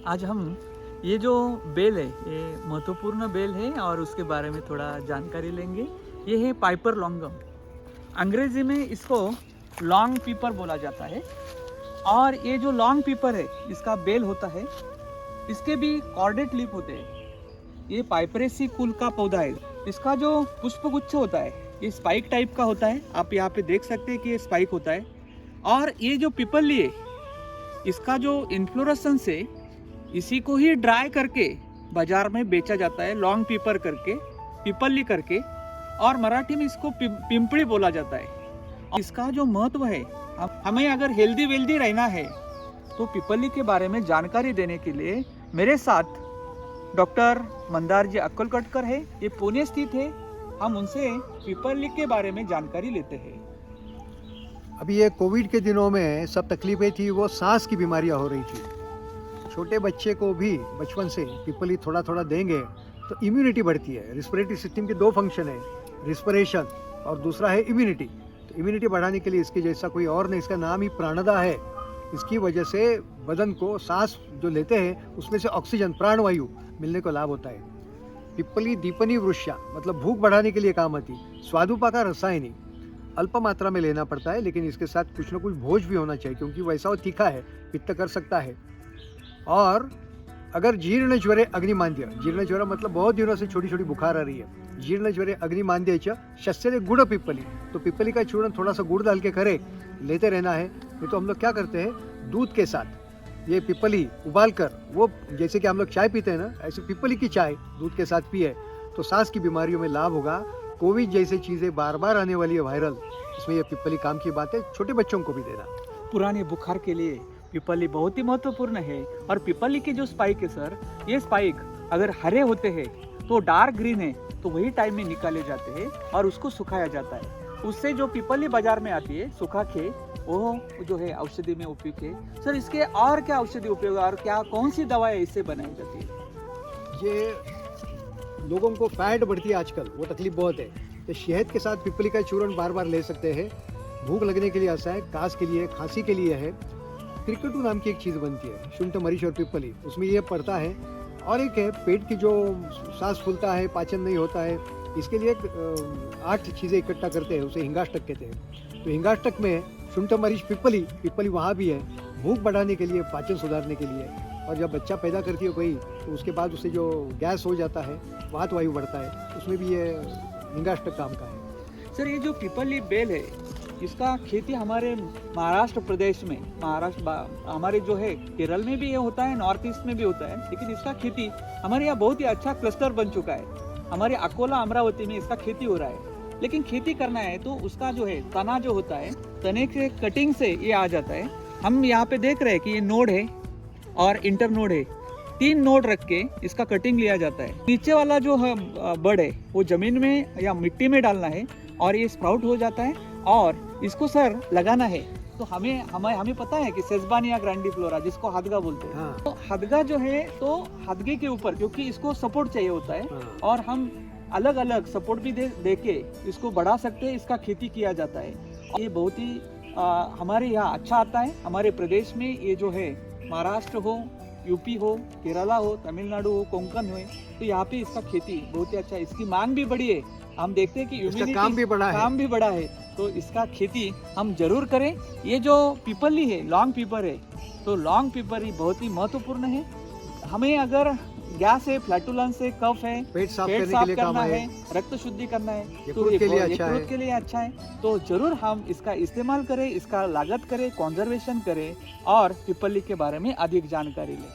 आज हम ये जो बेल है ये महत्वपूर्ण बेल है और उसके बारे में थोड़ा जानकारी लेंगे। ये है पाइपर लॉन्गम। अंग्रेजी में इसको लॉन्ग पीपर बोला जाता है। और ये जो लॉन्ग पीपर है इसका बेल होता है, इसके भी कॉर्डेट लीफ होते हैं। ये पाइपरेसी कुल का पौधा है। इसका जो पुष्पगुच्छ होता है ये स्पाइक टाइप का होता है। आप यहाँ पे देख सकते हैं कि ये स्पाइक होता है। और ये जो पिपली है इसका जो इन्फ्लोरेसेंस है इसी को ही ड्राई करके बाजार में बेचा जाता है, लॉन्ग पीपर करके, पिपली करके। और मराठी में इसको पिंपड़ी बोला जाता है। इसका जो महत्व है, हमें अगर हेल्दी वेल्दी रहना है तो पिपली के बारे में जानकारी देने के लिए मेरे साथ डॉक्टर मंदार जी अक्कलकोटकर है। ये पुणे स्थित है। हम उनसे पिपली के बारे में जानकारी लेते हैं। अभी ये कोविड के दिनों में सब तकलीफें थी, वो सांस की बीमारियां हो रही थी। छोटे बच्चे को भी बचपन से पिपली थोड़ा थोड़ा देंगे तो इम्यूनिटी बढ़ती है। रिस्पिरेटरी सिस्टम के दो फंक्शन है, रिस्पिरेशन और दूसरा है इम्यूनिटी। तो इम्यूनिटी बढ़ाने के लिए इसके जैसा कोई और नहीं, इसका नाम ही प्राणदा है। इसकी वजह से बदन को सांस जो लेते हैं उसमें से ऑक्सीजन, प्राणवायु मिलने को लाभ होता है। पिपली दीपनी वृक्षा मतलब भूख बढ़ाने के लिए काम आती। स्वादुपाका रसायनी अल्प मात्रा में लेना पड़ता है, लेकिन इसके साथ कुछ ना कुछ भोज भी होना चाहिए क्योंकि वैसा वो तीखा है, पित्त कर सकता है। और अगर जीर्ण ज्वरे अग्निमांद्य, जीर्ण ज्वर मतलब बहुत दिनों से छोटी छोटी बुखार आ रही है, जीर्ण ज्वरे अग्निमांद्य शस्यते गुड़ पिपली, तो पिपली का चूर्ण थोड़ा सा गुड़ डाल के करे लेते रहना है। नहीं तो हम लोग क्या करते हैं, दूध के साथ ये पिपली उबाल कर, वो जैसे कि हम लोग चाय पीते हैं ना, ऐसे पिपली की चाय दूध के साथ पिए तो सांस की बीमारियों में लाभ होगा। कोविड जैसी चीज़ें बार बार आने वाली है वायरल, इसमें ये पिपली काम की बात है। छोटे बच्चों को भी देना। पुराने बुखार के लिए पिपली बहुत ही महत्वपूर्ण है। और पिपली के जो स्पाइक है सर, ये स्पाइक अगर हरे होते हैं तो डार्क ग्रीन है तो वही टाइम में निकाले जाते हैं और उसको सुखाया जाता है। उससे जो पिपली बाजार में आती है सुखा के, वो जो है औषधि में उपयोग है। सर इसके और क्या औषधि उपयोग और क्या कौन सी दवाएं इससे बनाई जाती है? ये लोगों को फैट बढ़ती है आजकल, वो तकलीफ बहुत है। तो शहद के साथ पिपली का चूर्ण बार बार ले सकते हैं। भूख लगने के लिए ऐसा है, कास के लिए, खांसी के लिए है। क्रिकेटू नाम की एक चीज़ बनती है, शुंठ मरीच और पिपली, उसमें ये पड़ता है। और एक है पेट की जो सांस फूलता है, पाचन नहीं होता है, इसके लिए 8 चीज़ें इकट्ठा करते हैं, उसे हिंगाष्टक कहते हैं। तो हिंगाष्टक में शुंठ मरीच पिपली, पिपली वहाँ भी है भूख बढ़ाने के लिए, पाचन सुधारने के लिए। और जब बच्चा पैदा करती है कोई तो उसके बाद उसे जो गैस हो जाता है, वात वायु बढ़ता है, उसमें भी ये हिंगाष्टक काम का है। सर ये जो पिपली बेल है इसका खेती हमारे महाराष्ट्र प्रदेश में, हमारे जो है केरल में भी ये होता है, नॉर्थ ईस्ट में भी होता है। लेकिन इसका खेती हमारे यहाँ बहुत ही अच्छा क्लस्टर बन चुका है। हमारे अकोला अमरावती में इसका खेती हो रहा है। लेकिन खेती करना है तो उसका जो है तना जो होता है, तने के कटिंग से ये आ जाता है। हम यहाँ पे देख रहे हैं कि ये नोड है और इंटर नोड है, 3 नोड रख के इसका कटिंग लिया जाता है। नीचे वाला जो है बड़ है वो जमीन में या मिट्टी में डालना है और ये स्प्राउट हो जाता है। और इसको सर लगाना है तो हमें पता है कि सेजबानिया ग्रैंडिफ्लोरा जिसको हदगा बोलते हैं। हाँ। तो हदगा जो है तो हदगे के ऊपर, क्योंकि इसको सपोर्ट चाहिए होता है। हाँ। और हम अलग अलग सपोर्ट भी दे के इसको बढ़ा सकते हैं। इसका खेती किया जाता है। ये बहुत ही हमारे यहाँ अच्छा आता है। हमारे प्रदेश में ये जो है महाराष्ट्र हो, यूपी हो, केरला हो, तमिलनाडु हो, कोंकण हो, तो यहाँ पे इसका खेती बहुत ही अच्छा है। इसकी मांग भी बढ़ी है। हम देखते हैं कि इसका काम भी बढ़ा है। तो इसका खेती हम जरूर करें। ये जो पिपली है, लॉन्ग पीपर है, तो लॉन्ग पीपर ही बहुत ही महत्वपूर्ण है। हमें अगर गैस है, फ्लैटुलेंस है, कफ है, पेट साफ पेट करने साफ के लिए काम करना है, है, रक्त शुद्धि करना है, तो यकृत के लिए अच्छा है। यकृत के लिए अच्छा है। तो जरूर हम इसका इस्तेमाल करें, इसका लागत करें, कंजर्वेशन करें और पिपली के बारे में अधिक जानकारी लें।